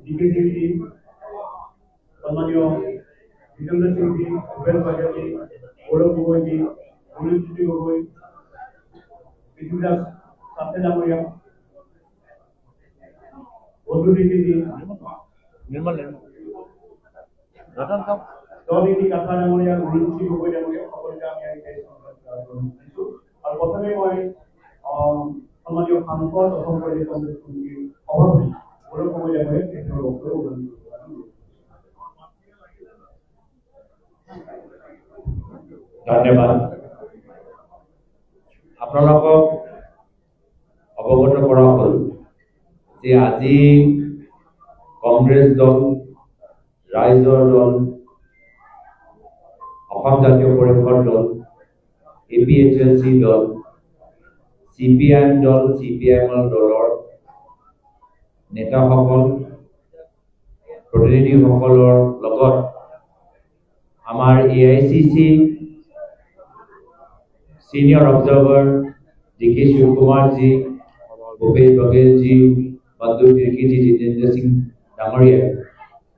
ডিকেসিপি সম্মানীয় জিতেন্দ্ৰ সিংজি, ভূপেন বাজাজি, গৌৰব গগৈজি, অনিলজ্যোতি গগৈ, পৃথিবীদাস সাথে ডাঙৰীয়া, বন্ধু নীতি নীতি কাঠা ডাঙৰীয়া, অনিলজ্যোতি গগৈ ডাঙৰীয়া, সকলোকে আমি আহিছো। আৰু প্ৰথমে মই সম্মানীয় সাংসদ অসম প্ৰদেশ কংগ্ৰেছ কমিটিৰ সভাপতি গৌৰৱ গগৈ ডাঙৰীয়াক তেখেতৰ বক্তব্য অভিনন্দন জনাইছো। ধন্যবাদ। আপোনালোকক অৱগত কৰা হ'ল যে আজি কংগ্ৰেছ দল, ৰাইজৰ দল, অসম জাতীয় পৰিষদ দল, APHLC দল, CPIM দল, CPIM দলৰ নেতাসকল, প্ৰতিনিধিসকলৰ লগত আমাৰ AICC Senior Observer DK Shiv Kumar ji, Bhupesh Baghel ji, Bandhu Tirki ji, Jitendra Singh ডাঙৰীয়াই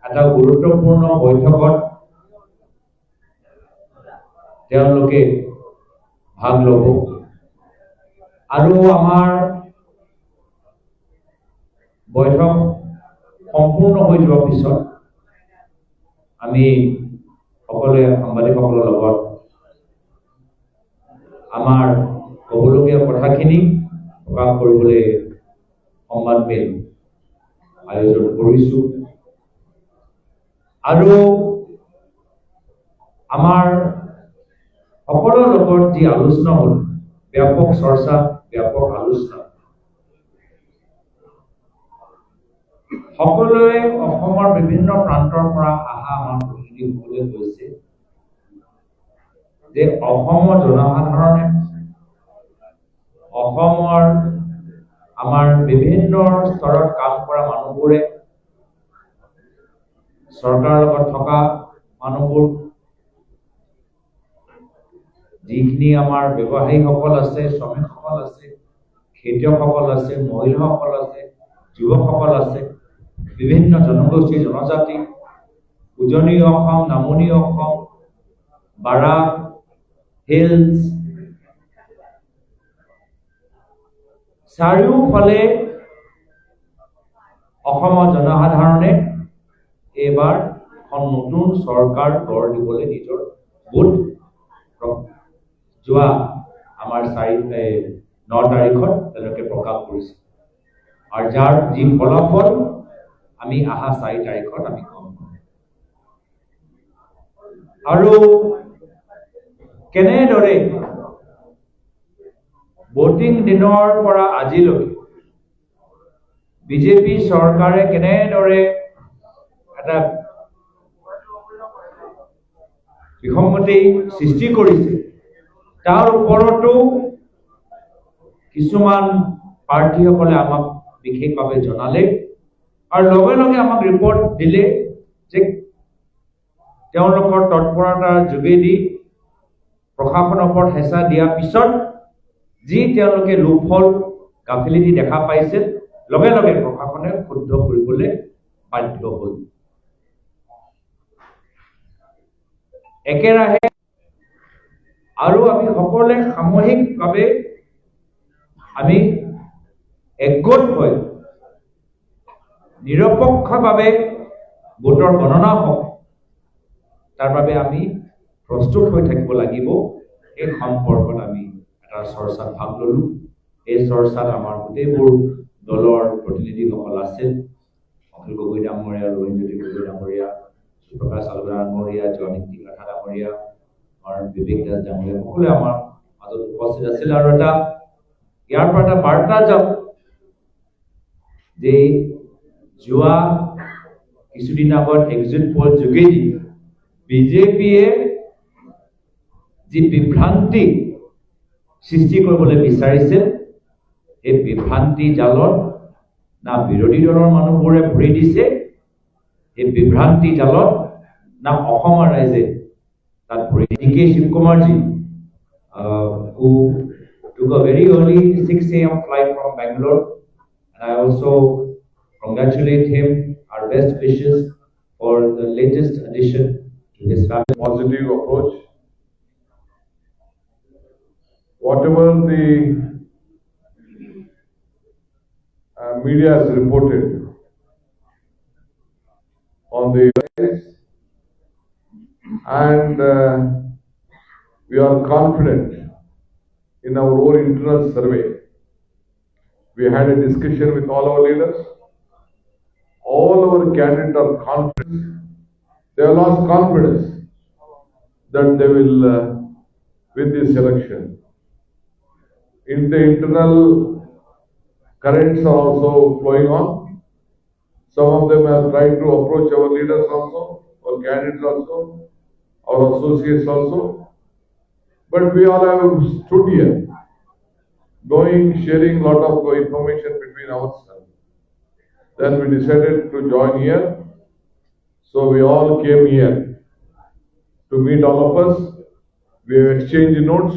এটা গুৰুত্বপূৰ্ণ বৈঠকত তেওঁলোকে ভাগ ল'ব। আৰু আমাৰ বৈঠক সম্পূৰ্ণ হৈ যোৱাৰ পিছত আমি সকলোৱে সাংবাদিকসকলৰ লগত আমাৰ ক'বলগীয়া কথাখিনি প্ৰকাশ কৰিবলৈ সংবাদমেল আয়োজন কৰিছো। আৰু আমাৰ সকলোৰ লগত যি আলোচনা হ'ল, ব্যাপক চৰ্চা, ব্যাপক আলোচনা, সকলোৱে অসমৰ বিভিন্ন প্ৰান্তৰ পৰা অহা আমাৰ প্ৰতিনিধিসকলে কৈছে যে অসমৰ জনসাধাৰণে, অসমৰ আমাৰ বিভিন্ন স্তৰত কাম কৰা মানুহবোৰে, চৰকাৰৰ লগত থকা মানুহবোৰ, যিখিনি আমাৰ ব্যৱসায়ীসকল আছে, শ্ৰমিকসকল আছে, খেতিয়কসকল আছে, মহিলাসকল আছে, যুৱকসকল আছে, বিভিন্ন জনগোষ্ঠী, জনজাতি, উজনি অসম, নামনি অসম, বাৰাক হিলছ, চাৰিওফালে অসমৰ জনসাধাৰণে এইবাৰ এখন নতুন চৰকাৰ গঢ় দিবলৈ নিজৰ ভোট যোৱা আমাৰ 9 তাৰিখত তেওঁলোকে প্ৰকাশ কৰিছে। আৰু যাৰ যি ফলাফল আমি অহা 4 তাৰিখত আমি গম পাম। আৰু কেনেদৰে ভোটিং দিনৰ পৰা আজিলৈকে বিজেপি চৰকাৰে কেনেদৰে এটা বিসংগতি সৃষ্টি কৰিছে, তাৰ ওপৰতো কিছুমান প্ৰাৰ্থীসকলে আমাক বিশেষভাৱে জনালে আৰু লগে লগে আমাক ৰিপৰ্ট দিলে যে তেওঁলোকৰ তৎপৰতাৰ যোগেদি প্ৰশাসনৰ ওপৰত হেঁচা দিয়াৰ পিছত যি তেওঁলোকে লোকফল গাফিলতি দেখা পাইছে, লগে লগে প্ৰশাসনে শুদ্ধ কৰিবলৈ বাধ্য হ'ল। একেৰাহে আৰু আমি সকলোৱে সামূহিকভাৱে আমি একগোট হৈ নিৰপেক্ষভাৱে ভোটৰ গণনা হওক, তাৰ বাবে আমি প্ৰস্তুত হৈ থাকিব লাগিব। এই সম্পৰ্কত আমি এটা চৰ্চাত ভাগ ল'লো। এই চৰ্চাত আমাৰ গোটেইবোৰ দলৰ প্ৰতিনিধিসকল আছিল। অখিল গগৈ ডাঙৰীয়া, অৰুণজ্যোতি গগৈ ডাঙৰীয়া, সুপ্ৰকাশ আলগা ডাঙৰীয়া, জয়নীতি কাঠা ডাঙৰীয়া, আমাৰ বিবেক দাস ডাঙৰীয়া, সকলোৱে আমাৰ মাজত উপস্থিত আছিল। আৰু এটা ইয়াৰ পৰা এটা বাৰ্তা যাওক যে যোৱা কিছুদিন আগত এক্সিট পোল যোগেদি বিজেপিয়ে যি বিভ্ৰান্তি সৃষ্টি কৰিবলৈ বিচাৰিছে, এই বিভ্ৰান্তি জালত না বিৰোধী দলৰ মানুহবোৰে ভৰি দিছে, এই বিভ্ৰান্তি জালত না অসমৰ ৰাইজে তাত ভৰি। DK Shiv Kumar ji, who took a very early 6 AM flight from Bangalore, and I also congratulate him. best wishes for the latest addition to his family. Positive approach. Whatever the media has reported on the and we are confident in our own internal survey. We had a discussion with all our leaders. All our candidates are confident. They have lost confidence that they will win this election. In the internal currents are also flowing on. Some of them have tried to approach our leaders also, our candidates also, our associates also. But we all have stood here, knowing, sharing a lot of information between ourselves. Then we decided to join here. So we all came here to meet all of us. We have exchanged notes.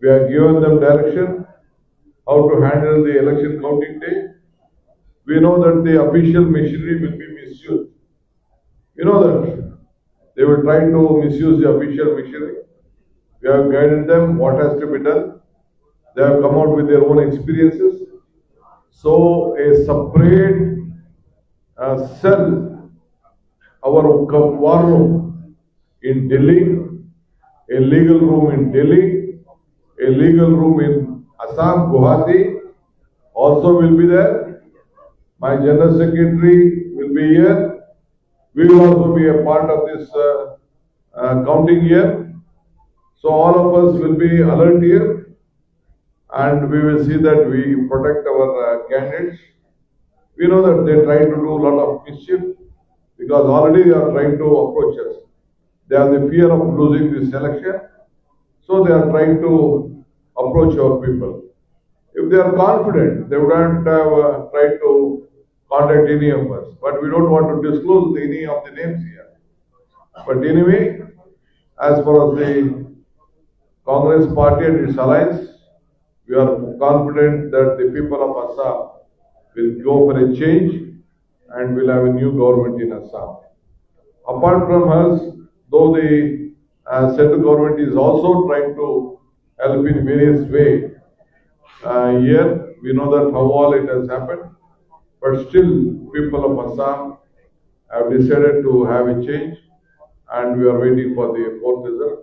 We have given them direction how to handle the election counting day. We know that the official machinery will be misused. You know that they will try to misuse the official machinery. We have guided them what has to be done. They have come out with their own experiences. So a separate cell, our war room in Delhi, a legal room in Delhi, a legal room in Assam, Guwahati also will be there. My General Secretary will be here. We will also be a part of this counting here. So all of us will be alert here and we will see that we protect our candidates. We know that they try to do a lot of mischief because already they are trying to approach us. They have the fear of losing this election. So they are trying to approach our people. If they are confident, they wouldn't have tried to contact any of us. But we don't want to disclose any of the names here. But anyway, as far as the Congress party and its alliance, we are confident that the people of Assam will go for a change and will have a new government in Assam. Apart from us, though the central government is also trying to help in various ways, here we know that how all it has happened, but still people of Assam have decided to have a change and we are waiting for the fourth result.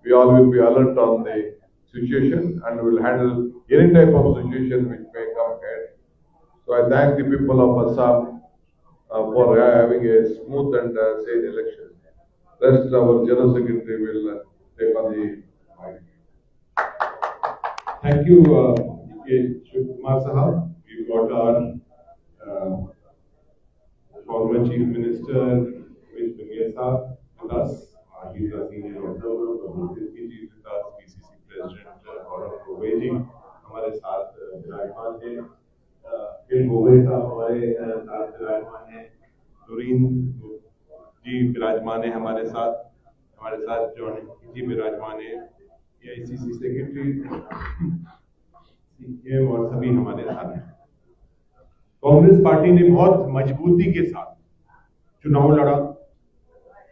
We all will be alert on the situation and will handle any type of situation which may come ahead. So I thank the people of Assam for having a smooth and sane election. Rest our General Secretary will take on the mic. Thank you, Shiv Kumar Sahab. We've got our former Chief Minister, Ramesh Bangia Sahab, with us. He's a senior observer from the PCC with us, PCC President Gaurav Gogoi ji हमारे साथ विराजमान हैं, फिर गोगोई साहब हमारे साथ विराजमान हैं, लुरीन जी विराजमान है हमारे साथ जॉन जी विराजमान है, AICC सेक्रेटरी सीएम और सभी हमारे साथ हैं। कांग्रेस पार्टी ने बहुत मजबूती के साथ चुनाव लड़ा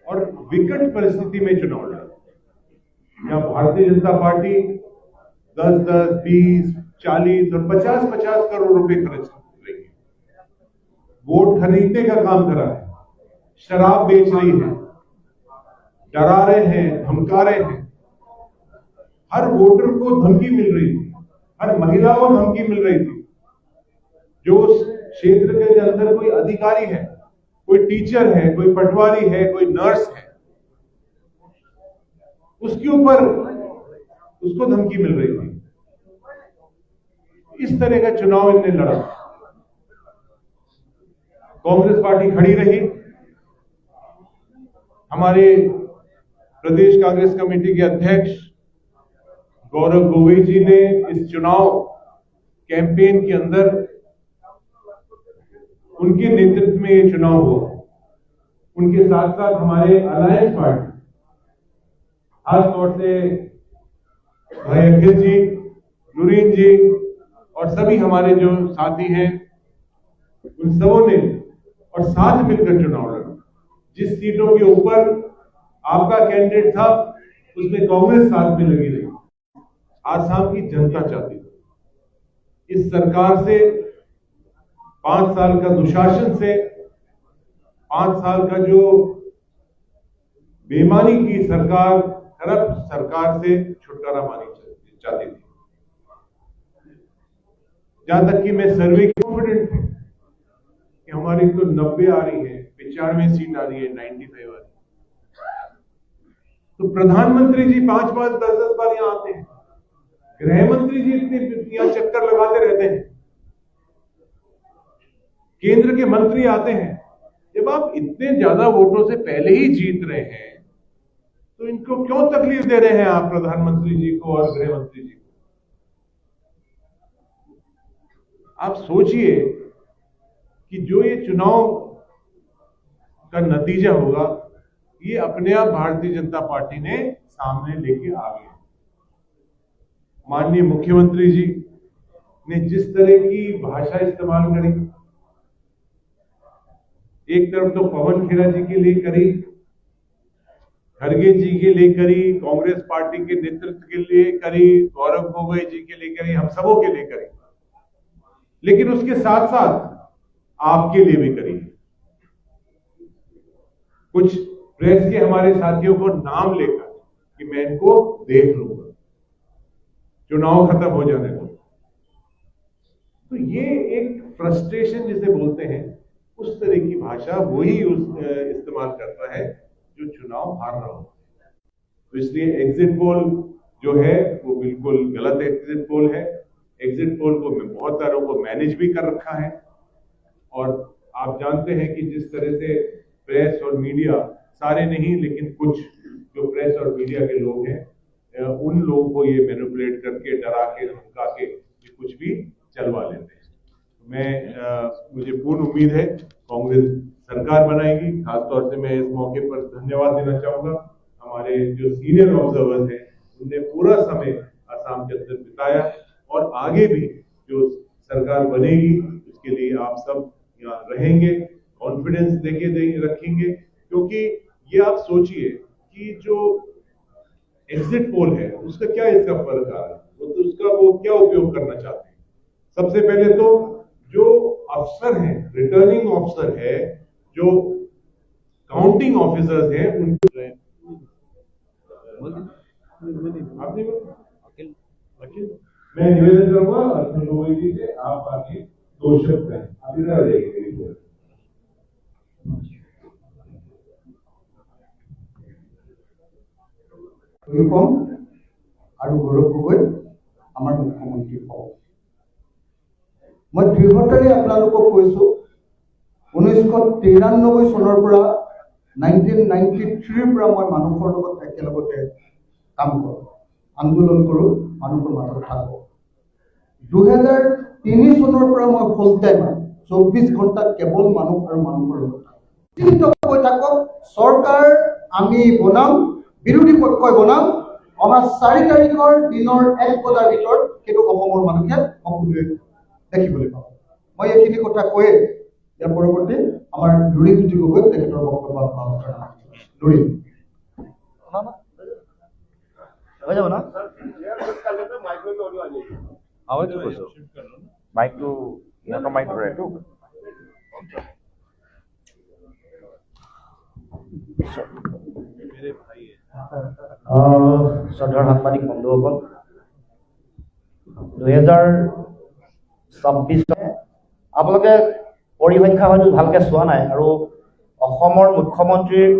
और विकट परिस्थिति में चुनाव लड़ा। यहाँ भारतीय जनता पार्टी 10-10, 20, 40 और 50-50 करोड़ रुपए खर्च कर रही है, वोट खरीदने का काम कर रहा है, शराब बेच रही है, डरा रहे हैं, धमका रहे हैं। हर वोटर को धमकी मिल रही थी, हर महिला को धमकी मिल रही थी। जो क्षेत्र के अंदर कोई अधिकारी है, कोई टीचर है, कोई पटवारी है, कोई नर्स है, उसके ऊपर उसको धमकी मिल रही थी। इस तरह का चुनाव इन्होंने लड़ा। कांग्रेस पार्टी खड़ी रही। हमारे प्रदेश कांग्रेस कमेटी के अध्यक्ष गौरव गोगोई जी ने इस चुनाव कैंपेन के अंदर उनके नेतृत्व में ये चुनाव हुआ। उनके साथ साथ हमारे अलायंस पार्टी, खासतौर से भाई अखिल जी, लुरीन जी और सभी हमारे जो साथी हैं, उन सबों ने और साथ मिलकर चुनाव लड़ा। जिस सीटों के ऊपर आपका कैंडिडेट था उसमें कांग्रेस साथ में लगी रही। आसाम की जनता चाहती थी इस सरकार से, 5 साल का दुशासन से, 5 साल का जो बेईमानी की सरकार, करप्ट सरकार से छुटकारा पानी चाहती थी। जहां तक कि मैं सर्वे की कॉन्फिडेंट हूं कि हमारी तो 90 आ रही है, 95 सीट आ रही है, 95 आ रही है। तो प्रधानमंत्री जी 5-5, 10-10 बार यहां आते हैं, गृह मंत्री जी इतने यहां चक्कर लगाते रहते हैं, केंद्र के मंत्री आते हैं। जब आप इतने ज्यादा वोटों से पहले ही जीत रहे हैं तो इनको क्यों तकलीफ दे रहे हैं आप प्रधानमंत्री जी को और गृह मंत्री जी को? आप सोचिए कि जो ये चुनाव का नतीजा होगा, ये अपने आप भारतीय जनता पार्टी ने सामने लेके आ गए। माननीय मुख्यमंत्री जी ने जिस तरह की भाषा इस्तेमाल करी, एक तरफ तो पवन खेड़ा जी के लिए करी, खड़गे जी के लिए करी, कांग्रेस पार्टी के नेतृत्व के लिए करी, गौरव गोगोई जी के लिए करी, हम सबों के लिए करी, लेकिन उसके साथ साथ आपके लिए भी करी। कुछ प्रेस के हमारे साथियों को नाम लेकर कि मैं इनको देख लूंगा, चुनाव खत्म हो जाने दो। तो ये एक फ्रस्ट्रेशन जिसे बोलते हैं, उस तरह की भाषा वही इस्तेमाल करता है जो चुनाव हार रहा हो। तो इसलिए एग्जिट पोल जो है वो बिल्कुल गलत एग्जिट पोल है। एग्जिट पोल को बहुत सारों को मैनेज भी कर रखा है, और आप जानते हैं कि जिस तरह से प्रेस और मीडिया, सारे नहीं लेकिन कुछ जो प्रेस और मीडिया के लोग हैं, उन लोगों को ये मैनिपुलेट करके, डरा के, धमका के कुछ भी चलवा लेते हैं। मुझे पूर्ण उम्मीद है कांग्रेस सरकार बनाएगी। खासतौर से मैं इस मौके पर धन्यवाद देना चाहूंगा हमारे जो सीनियर ऑब्जर्वर्स हैं, उनने पूरा समय असम के अंदर बिताया, और आगे भी जो सरकार बनेगी उसके लिए आप सब यहाँ रहेंगे, कॉन्फिडेंस देके रखेंगे। क्योंकि ये आप सोचिए कि जो एग्जिट पोल है उसका क्या इसका फर्क आ रहा है, तो उसका वो क्या उपयोग करना चाहते हैं। सबसे पहले तो जो अफसर हैं, रिटर्निंग ऑफिसर है, जो काउंटिंग ऑफिसर्स हैं, उनको मैं निवेदन करूंगा अर्जुन गोगोई जी से, आप आगे 2 शब्द कहें। आप इधर आ जाइए। और गौरव गोगोई आमार मुख्यमंत्री हब। मैं दृढ़तारे आपनालोকক কৈছো 1993 চনৰ পৰা 1993 পৰা মই মানুহৰ লগত একেলগতে কাম কৰোঁ, আন্দোলন কৰোঁ, মানুহৰ মাজত থাকোঁ। 2003 চনৰ পৰা মই ফুল টাইম 24 ঘণ্টা কেৱল মানুহ আৰু মানুহৰ লগত থাকোঁ। চিন্তা কৈ থাকক, চৰকাৰ আমি বনাম, বিৰোধী পক্ষই বনাম, অহা 4 তাৰিখৰ দিনৰ 1 বজাৰ ভিতৰত সেইটো অসমৰ মানুহে সকলোৱে দেখিবলৈ পাব। মই এইখিনি কথা কৈয়ে ইয়াৰ পৰৱৰ্তী আমাৰ লুৰিজ্যোতি গগৈ তেখেতৰ বক্তব্য আপোনালোকৰ লুৰি হৈ যাব না? মাইকটো ইহঁতৰ মাইক ধৰেটো। শ্ৰদ্ধাৰ সাংবাদিক বন্ধুসকল, 2026 আপোনালোকে পৰিসংখ্যা হয়তো ভালকৈ চোৱা নাই, আৰু অসমৰ মুখ্যমন্ত্ৰীৰ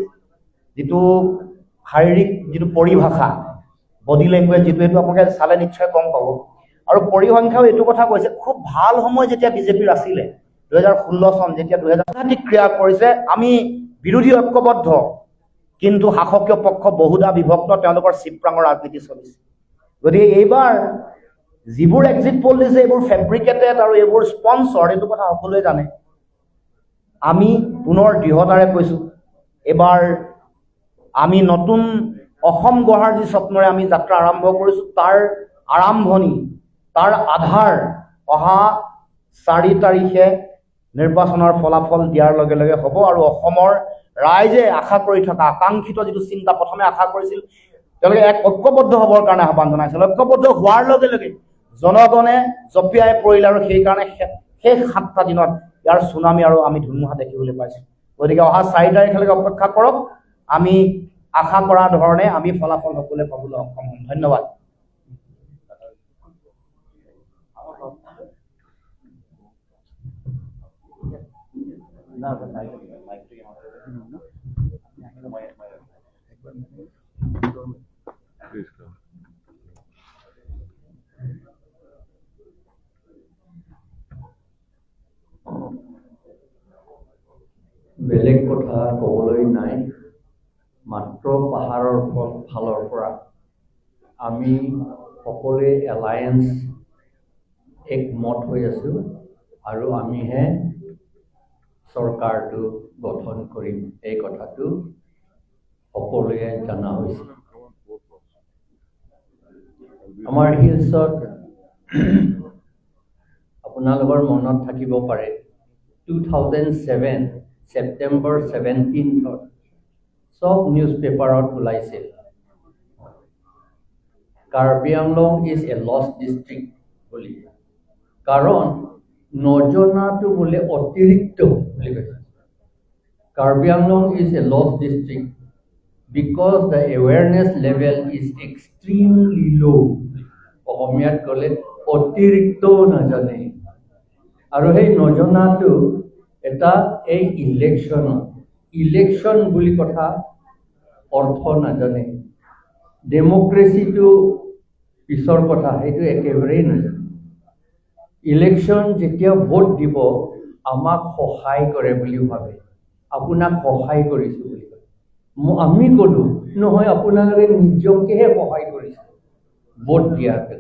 যিটো শাৰীৰিক যিটো পৰিভাষা, বডি লেংগুৱেজ যিটো, সেইটো আপোনালোকে চালে নিশ্চয় গম পাব। আৰু পৰিসংখ্যাও এইটো কথা কৈছে, খুব ভাল সময় যেতিয়া বিজেপিৰ আছিলে 2016 চন, যেতিয়া 2000 ক্ৰিয়া কৰিছে, আমি বিৰোধী ঐক্যবদ্ধ, কিন্তু শাসকীয় পক্ষ বহুদা বিভক্ত, তেওঁলোকৰ চিপৰাঙৰ ৰাজনীতি চলিছে। গতিকে এইবাৰ যিবোৰ এক্সিট পোল দিছে এইবোৰ ফেব্ৰিকেটেড আৰু এইবোৰ স্পন্সৰ, এইটো কথা সকলোৱে জানে। আমি পুনৰ দৃঢ়তাৰে কৈছোঁ, এইবাৰ আমি নতুন অসম গঢ়াৰ যি স্বপ্নৰে আমি যাত্ৰা আৰম্ভ কৰিছোঁ, তাৰ আৰম্ভণি, তাৰ আধাৰ অহা 4 তাৰিখে নিৰ্বাচনৰ ফলাফল দিয়াৰ লগে লগে হ'ব আৰু অসমৰ ৰাইজে আশা কৰি থকা আকাংক্ষিত যিটো চিন্তা প্ৰথমে আশা কৰিছিল তেওঁলোকে এক ঐক্যবদ্ধ হ'বৰ কাৰণে আহ্বান জনাইছিল। ঐক্যবদ্ধ হোৱাৰ লগে লগে জনগণে জঁপিয়াই পৰিল আৰু সেইকাৰণে শেষ 7টা দিনত ইয়াৰ চুনামি আৰু আমি ধুমুহা দেখিবলৈ পাইছোঁ। গতিকে অহা 4 তাৰিখলৈকে অপেক্ষা কৰক, আমি আশা কৰা ধৰণে আমি ফলাফল সকলোৱে পাবলৈ সক্ষম হ'ম। ধন্যবাদ। বেলেগ কথা ক'বলৈ নাই, মাত্ৰ পাহাৰৰ ফালৰ পৰা আমি সকলোৱে এলায়েন্স একমত হৈ আছোঁ আৰু আমিহে চৰকাৰটো গঠন কৰিম, এই কথাটো সকলোৱে জনা হৈছে। আমাৰ হিলছত আপোনালোকৰ মনত থাকিব পাৰে 2007 ছেপ্টেম্বৰ 17 চব নিউজ পেপাৰত ওলাইছিল Karbi Anglong is a lost district বুলি, কাৰণ নজনাটো বোলে অতিৰিক্ত বুলি কৈছে। Karbi Anglong is a lost district because the awareness level is extremely ল'। অসমীয়াত ক'লে অতিৰিক্ত নাজানে, আৰু সেই নজনাটো এটা এই ইলেকশ্যন বুলি কথা অৰ্থ নাজানে, ডেমক্ৰেচিটো পিছৰ কথা, সেইটো একেবাৰেই নাজানে। ইলেকশ্যন যেতিয়া ভোট দিব আমাক সহায় কৰে বুলি ভাবে, আপোনাক সহায় কৰিছোঁ বুলি কয়। আমি ক'লোঁ নহয়, আপোনালোকে নিজকেহে সহায় কৰিছে ভোট দিয়াতে।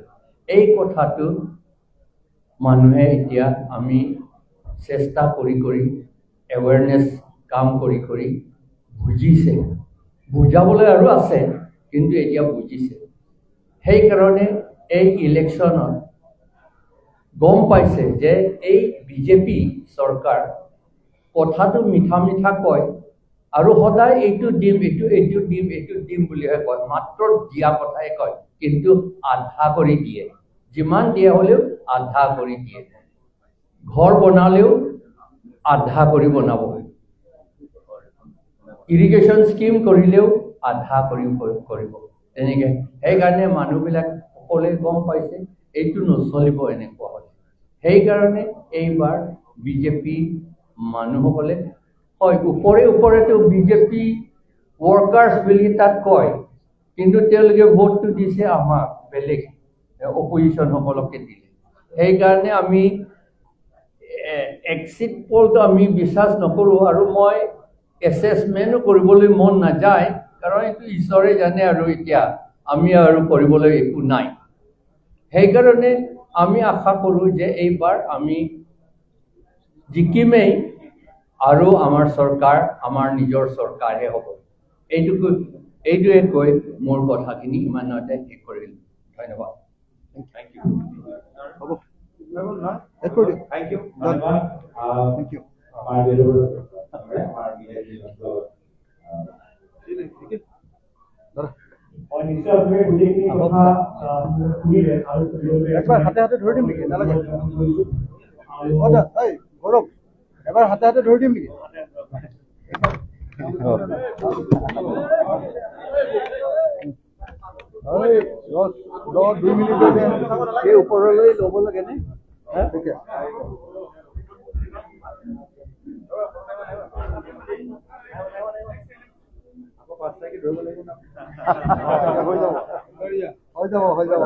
এই কথাটো মানুহে এতিয়া আমি চেষ্টা কৰি এৱেৰনেছ কাম কৰি বুজিছে, বুজাবলৈ আৰু আছে কিন্তু এতিয়া বুজিছে। সেইকাৰণে এই ইলেকশ্যনত গম পাইছে যে এই বিজেপি চৰকাৰ কথাটো মিঠা কয় আৰু সদায় এইটো দিম বুলিহে কয়, মাত্ৰ দিয়া কথাই কয়, কিন্তু আধা কৰি দিয়ে। যিমান দিয়া হ'লেও আধা কৰি দিয়ে। ঘৰ বনালেও আধা কৰি বনাব, ইৰিগেশ্যন স্কিম কৰিলেও আধা কৰি কৰিব, তেনেকৈ। সেইকাৰণে মানুহবিলাক সকলোৱে গম পাইছে এইটো নচলিব এনেকুৱা হ'লে। সেইকাৰণে এইবাৰ বিজেপি মানুহসকলে হয়, ওপৰেতো বিজেপি ৱৰ্কাৰ্ছ বুলি তাত কয়, কিন্তু তেওঁলোকে ভোটটো দিছে আমাক, বেলেগ অপজিশ্যনসকলকে দিলে। সেইকাৰণে আমি এক্সিট পলটো আমি বিশ্বাস নকৰোঁ, আৰু মই এছেছমেণ্টো কৰিবলৈ মন নাযায়, কাৰণ এইটো ঈশ্বৰে জানে, আৰু এতিয়া আমি আৰু কৰিবলৈ একো নাই। সেইকাৰণে আমি আশা কৰোঁ যে এইবাৰ আমি জিকিমেই, আৰু আমাৰ চৰকাৰ আমাৰ নিজৰ চৰকাৰহে হ'ব। এইটোৱে কৈ মোৰ কথাখিনি ইমানতে শেষ কৰিলোঁ। ধন্যবাদ। Thank you. Thank you. নিশ্চয় আপুনি গোটেইখিনি কথা শুনিলে আৰু একবাৰ হাতে হাতে ধৰি দিম নেকি? নালাগে। গৌৰৱ, এবাৰ হাতে হাতে ধৰি দিম নেকি? ল 2 মিনিট এই ওপৰলৈ ল'ব লাগে নে? ঠিক আছে। হৈ যাব।